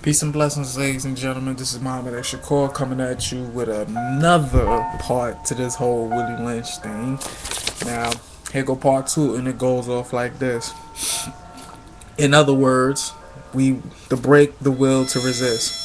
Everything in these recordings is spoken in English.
Peace and blessings, ladies and gentlemen. This is Muhammad X. Shakur coming at you with another part to this whole Willie Lynch thing. Now, here go part two, and it goes off like this. In other words, the break the will to resist.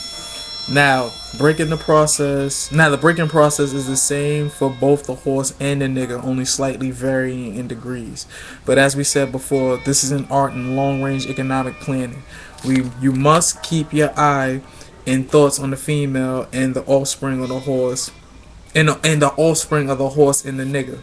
Now, the breaking process is the same for both the horse and the nigga, only slightly varying in degrees. But as we said before, this is an art in long-range economic planning. You must keep your eye and thoughts on the female and the offspring of the horse, and the offspring of the horse and the nigga.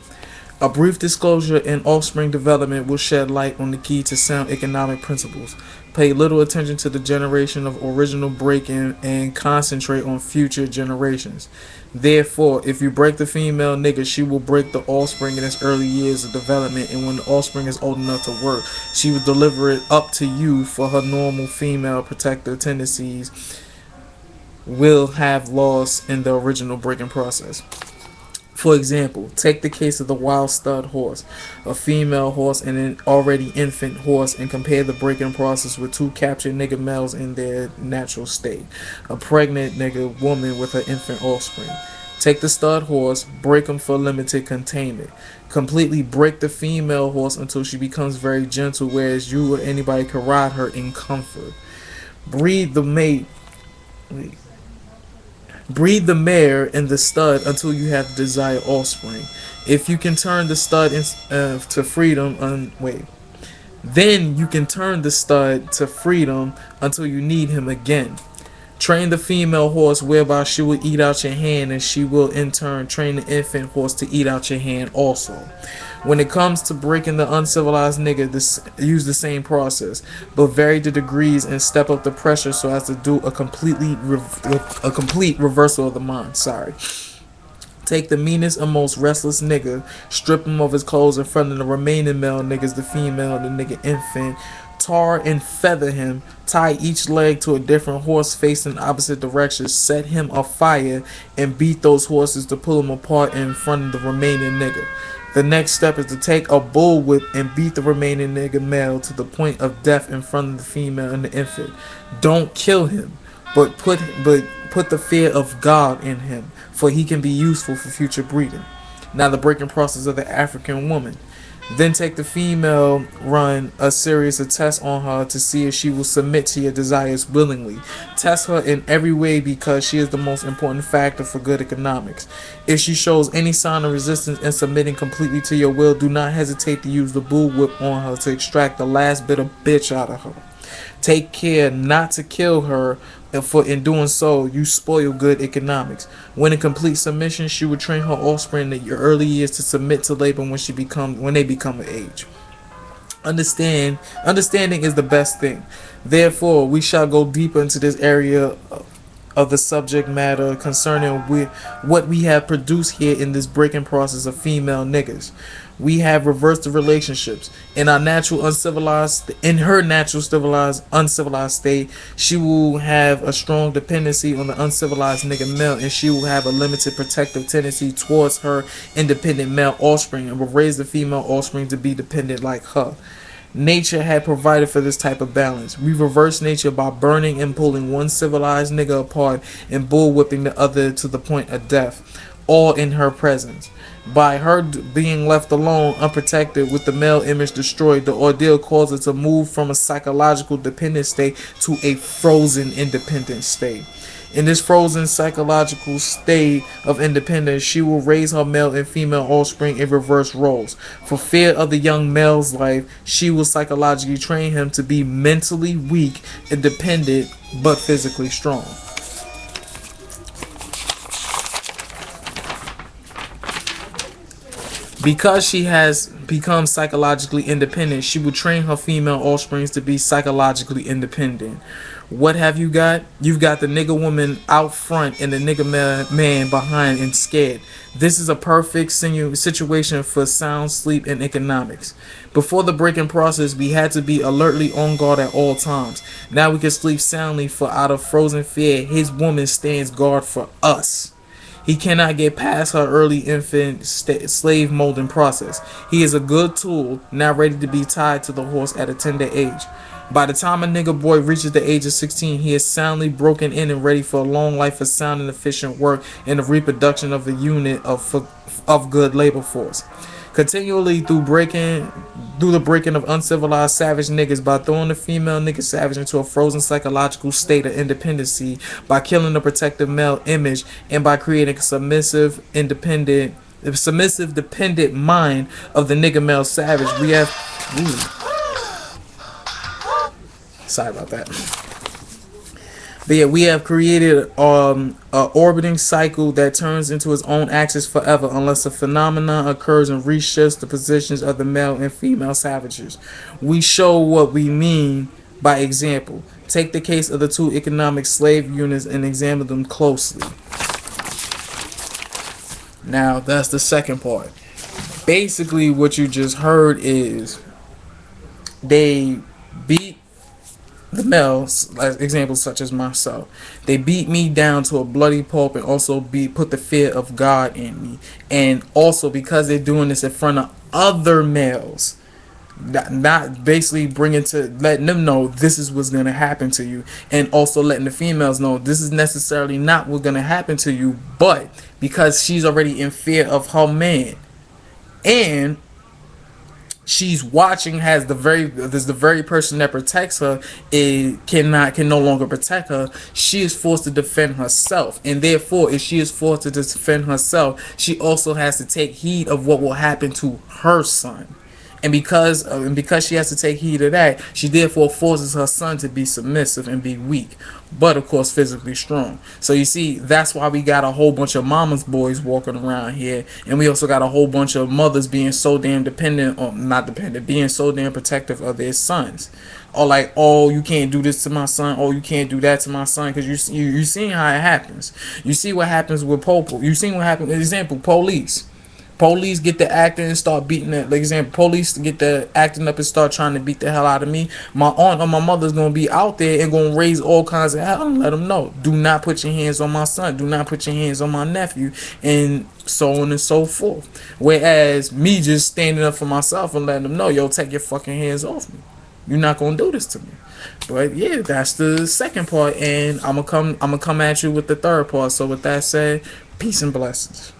A brief disclosure in offspring development will shed light on the key to sound economic principles. Pay little attention to the generation of original breaking and concentrate on future generations. Therefore, if you break the female nigga, she will break the offspring in its early years of development, and when the offspring is old enough to work, she will deliver it up to you for her normal female protective tendencies will have lost in the original breaking process. For example, take the case of the wild stud horse, a female horse and an already infant horse, and compare the breaking process with two captured nigga males in their natural state, a pregnant nigga woman with her infant offspring. Take the stud horse, break them for limited containment. Completely break the female horse until she becomes very gentle, whereas you or anybody can ride her in comfort. Breed the mate. Breed the mare and the stud until you have the desired offspring. If you can turn the stud to freedom, then you can turn the stud to freedom until you need him again. Train the female horse whereby she will eat out your hand, and she will in turn train the infant horse to eat out your hand also. When it comes to breaking the uncivilized nigga, use the same process, but vary the degrees and step up the pressure so as to do a complete reversal of the mind. Take the meanest and most restless nigga, strip him of his clothes in front of the remaining male niggas, the female, the nigga infant, tar and feather him, tie each leg to a different horse facing opposite directions, set him afire, and beat those horses to pull them apart in front of the remaining nigga. The next step is to take a bullwhip and beat the remaining nigga male to the point of death in front of the female and the infant. Don't kill him, but put the fear of God in him, for he can be useful for future breeding. Now the breaking process of the African woman. Then take the female, run a series of tests on her to see if she will submit to your desires willingly. Test her in every way because she is the most important factor for good economics. If she shows any sign of resistance and submitting completely to your will, do not hesitate to use the bullwhip on her to extract the last bit of bitch out of her. Take care not to kill her, and for in doing so, you spoil good economics. When in complete submission, she will train her offspring in your early years to submit to labor when they become of age. Understanding is the best thing. Therefore, we shall go deeper into this area of the subject matter concerning what we have produced here in this breaking process of female niggas. We have reversed the relationships. In her natural uncivilized state, she will have a strong dependency on the uncivilized nigga male, and she will have a limited protective tendency towards her independent male offspring, and will raise the female offspring to be dependent like her. Nature had provided for this type of balance. We reverse nature by burning and pulling one civilized nigga apart and bullwhipping the other to the point of death, all in her presence. By her being left alone, unprotected, with the male image destroyed, the ordeal caused her to move from a psychological dependent state to a frozen independent state. In this frozen psychological state of independence, she will raise her male and female offspring in reverse roles. For fear of the young male's life, she will psychologically train him to be mentally weak and dependent, but physically strong. Because she has become psychologically independent, she will train her female offsprings to be psychologically independent. What have you got? You've got the nigga woman out front and the nigga man behind and scared. This is a perfect situation for sound sleep and economics. Before the breaking process, we had to be alertly on guard at all times. Now we can sleep soundly, for out of frozen fear, his woman stands guard for us. He cannot get past her early infant slave molding process. He is a good tool, not ready to be tied to the horse at a tender age. By the time a nigga boy reaches the age of 16, he is soundly broken in and ready for a long life of sound and efficient work and the reproduction of a unit of good labor force. Continually through the breaking of uncivilized savage niggas by throwing the female nigga savage into a frozen psychological state of independency, by killing the protective male image, and by creating a submissive dependent mind of the nigga male savage. We have sorry about that. But yeah, we have created a orbiting cycle that turns into its own axis forever unless a phenomenon occurs and reshifts the positions of the male and female savages. We show what we mean by example. Take the case of the two economic slave units and examine them closely. Now, that's the second part. Basically, what you just heard is they beat the males, like examples such as myself. They beat me down to a bloody pulp and also put the fear of God in me. And also because they're doing this in front of other males, not basically letting them know this is what's gonna happen to you, and also letting the females know this is necessarily not what's gonna happen to you, but because she's already in fear of her man, and she's watching, there's the very person that protects her can no longer protect her. She is forced to defend herself, and therefore if she is forced to defend herself, she also has to take heed of what will happen to her son. And because she has to take heed of that, she therefore forces her son to be submissive and be weak, but of course physically strong. So you see, that's why we got a whole bunch of mama's boys walking around here, and we also got a whole bunch of mothers being so damn being so damn protective of their sons. Or like, oh, you can't do this to my son, oh, you can't do that to my son, because you seen how it happens. You see what happens with Popo. You seen what happens. Example, Police get the acting and start beating it. Like example, police get the acting up and start trying to beat the hell out of me. My aunt or my mother's gonna be out there and gonna raise all kinds of hell and let them know. Do not put your hands on my son. Do not put your hands on my nephew, and so on and so forth. Whereas me just standing up for myself and letting them know, yo, take your fucking hands off me. You're not gonna do this to me. But yeah, that's the second part, and I'm gonna come at you with the third part. So with that said, peace and blessings.